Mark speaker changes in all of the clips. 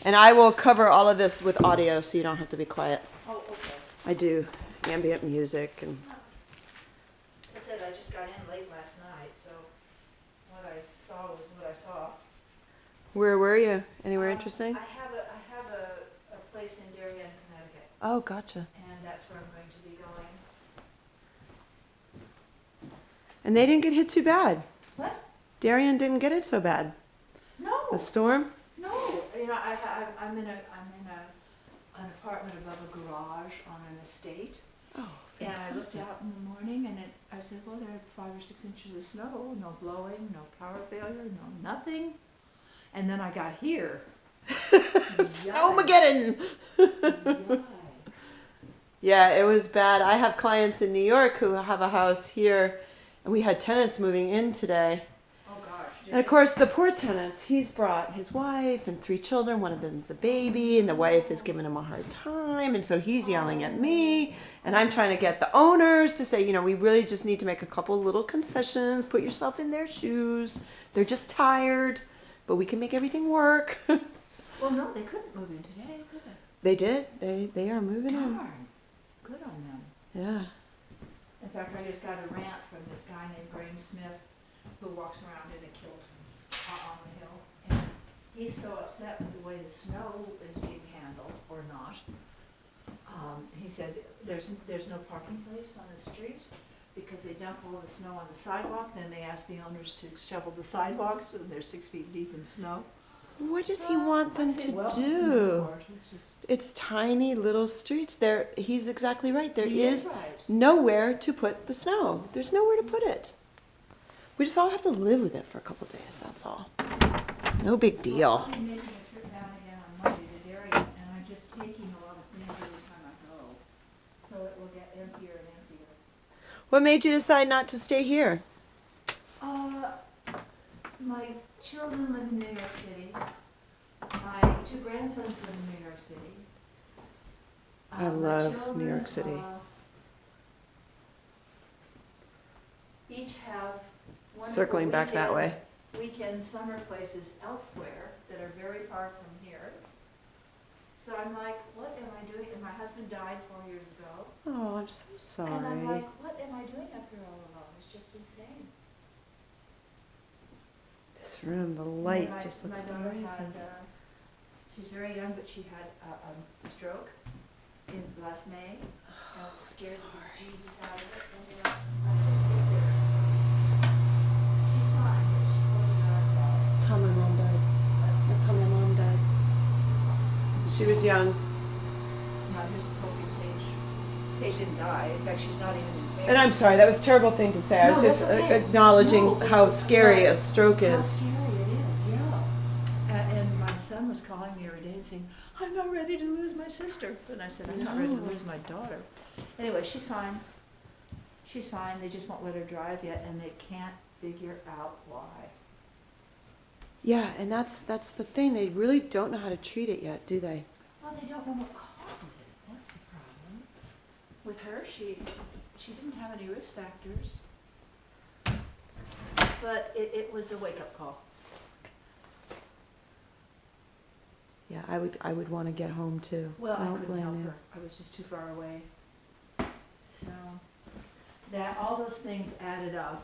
Speaker 1: And I will cover all of this with audio so you don't have to be quiet.
Speaker 2: Oh, okay.
Speaker 1: I do ambient music and
Speaker 2: I said I just got in late last night, so what I saw was what I saw.
Speaker 1: where were you? Anywhere interesting?
Speaker 2: I have a place in Darien, Connecticut,
Speaker 1: Oh, gotcha.
Speaker 2: and that's where I'm going to be going.
Speaker 1: And they didn't get hit too bad.
Speaker 2: What?
Speaker 1: Darien didn't get it so bad.
Speaker 2: No.
Speaker 1: The storm?
Speaker 2: No. You know, I'm in an apartment above a garage on an estate.
Speaker 1: Oh,
Speaker 2: And
Speaker 1: fantastic.
Speaker 2: I looked out in the morning and I said, well, there are 5 or 6 inches of snow, no blowing, no power failure, no nothing. And then I got here.
Speaker 1: Snowmageddon!
Speaker 2: Yikes.
Speaker 1: Yeah, it was bad. I have clients in New York who have a house here, and we had tenants moving in today.
Speaker 2: Oh gosh.
Speaker 1: And of course, the poor tenants, he's brought his wife and 3 children. One of them's a baby, and the wife is giving him a hard time. And so he's yelling at me, and I'm trying to get the owners to say, you know, we really just need to make a couple little concessions. Put yourself in their shoes. They're just tired, but we can make everything work.
Speaker 2: Well, no, they couldn't move in today, could they?
Speaker 1: They did. They are moving in.
Speaker 2: Darn. Good on them.
Speaker 1: Yeah.
Speaker 2: In fact, I just got a rant from this guy named Graham Smith who walks around in a kilt on the hill. And he's so upset with the way the snow is being handled, or not. He said there's no parking place on the street because they dump all the snow on the sidewalk. Then they ask the owners to shovel the sidewalks so they're 6 feet deep in snow.
Speaker 1: What does he want them
Speaker 2: I said,
Speaker 1: to
Speaker 2: well,
Speaker 1: do?
Speaker 2: Newport,
Speaker 1: It's tiny little streets. He's exactly right. There
Speaker 2: He
Speaker 1: is
Speaker 2: right.
Speaker 1: nowhere to put the snow. There's nowhere to put it. We just all have to live with it for a couple of days. That's all. No big deal.
Speaker 2: I'll be making a trip down again on Monday to Darien, and I'm just taking a lot of things every time I go, so it will get emptier and emptier.
Speaker 1: What made you decide not to stay here?
Speaker 2: My children live in New York City. My 2 grandsons live in New York City.
Speaker 1: I
Speaker 2: My
Speaker 1: love
Speaker 2: children,
Speaker 1: New York City.
Speaker 2: Each have wonderful
Speaker 1: Circling back that way.
Speaker 2: weekend summer places elsewhere that are very far from here. So I'm like, what am I doing? And my husband died 4 years ago.
Speaker 1: Oh, I'm so sorry.
Speaker 2: And I'm like, what am I doing up here all alone? It's just insane.
Speaker 1: This room, the
Speaker 2: And
Speaker 1: light
Speaker 2: my-
Speaker 1: just looks
Speaker 2: my daughter
Speaker 1: amazing.
Speaker 2: had, she's very young, but she had a stroke in last May. And was scared the Jesus out of it. And, I couldn't take care of her. She's fine, but she closed her eyes out.
Speaker 1: That's how my mom died. That's how my mom died. She was young.
Speaker 2: Not just hoping Paige didn't die. In fact, she's not even in pain.
Speaker 1: And I'm sorry, that was a terrible thing to say. I was
Speaker 2: No,
Speaker 1: just
Speaker 2: that's okay.
Speaker 1: acknowledging
Speaker 2: No,
Speaker 1: how scary
Speaker 2: right.
Speaker 1: a stroke
Speaker 2: How
Speaker 1: is.
Speaker 2: scary it is, yeah. And my son was calling me every day and saying, I'm not ready to lose my sister. And I said, I'm not ready to
Speaker 1: No.
Speaker 2: lose my daughter. Anyway, she's fine. She's fine. They just won't let her drive yet, and they can't figure out why.
Speaker 1: Yeah, and that's the thing. They really don't know how to treat it yet, do they?
Speaker 2: Well, they don't know what causes it. That's the problem. With her, she didn't have any risk factors. But it was a wake-up call.
Speaker 1: Yeah, I would want to get home too.
Speaker 2: Well, I
Speaker 1: don't
Speaker 2: couldn't
Speaker 1: blame
Speaker 2: help
Speaker 1: you.
Speaker 2: her. I was just too far away. So, that all those things added up.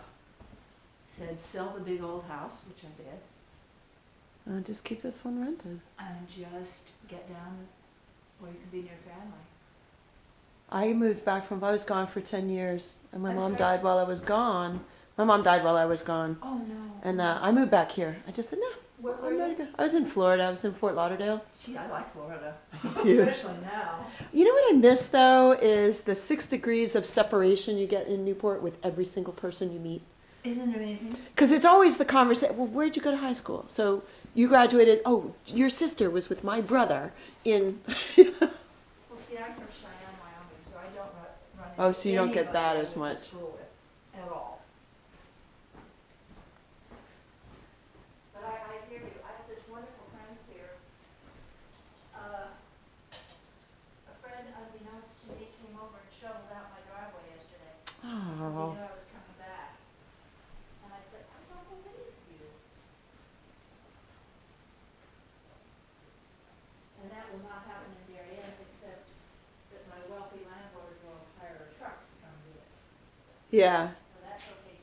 Speaker 2: Said, sell the big old house, which I did,
Speaker 1: Just keep this one rented.
Speaker 2: and just get down where you can be near family.
Speaker 1: I moved back from, I was gone for 10 years, and my
Speaker 2: That's
Speaker 1: mom
Speaker 2: right.
Speaker 1: died while I was gone. My mom died while I was gone.
Speaker 2: Oh, no.
Speaker 1: And I moved back here. I just said, no,
Speaker 2: Where
Speaker 1: I'm
Speaker 2: were
Speaker 1: ready
Speaker 2: you?
Speaker 1: to go. I was in Florida. I was in Fort Lauderdale.
Speaker 2: Gee, I like Florida.
Speaker 1: do.
Speaker 2: Especially now.
Speaker 1: You know what I miss, though, is the 6 degrees of separation you get in Newport with every single person you meet.
Speaker 2: Isn't it amazing?
Speaker 1: Because it's always the conversation, well, where'd you go to high school? So you graduated, oh, your sister was with my brother in...
Speaker 2: Well, see, I'm from Cheyenne, Wyoming, so I don't run into
Speaker 1: Oh, so you don't get
Speaker 2: anybody
Speaker 1: that
Speaker 2: I
Speaker 1: as
Speaker 2: went to
Speaker 1: much.
Speaker 2: school with at all. But I hear you. I have such wonderful friends here. A friend, unbeknownst to me, came over and shoveled out my driveway yesterday. He
Speaker 1: Oh,
Speaker 2: knew I was coming back. And I said, I don't believe you.
Speaker 1: Yeah.
Speaker 2: So that's okay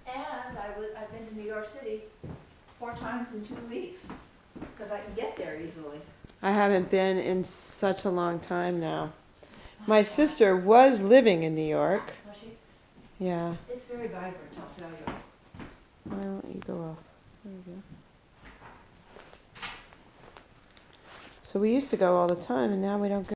Speaker 2: too. And I've been to New York City 4 times in 2 weeks because I can get there easily.
Speaker 1: I haven't been in such a long time now. My sister was living in New York.
Speaker 2: Was she?
Speaker 1: Yeah.
Speaker 2: It's very vibrant, I'll tell you.
Speaker 1: Why don't you go off? There we go. So we used to go all the time, and now we don't go.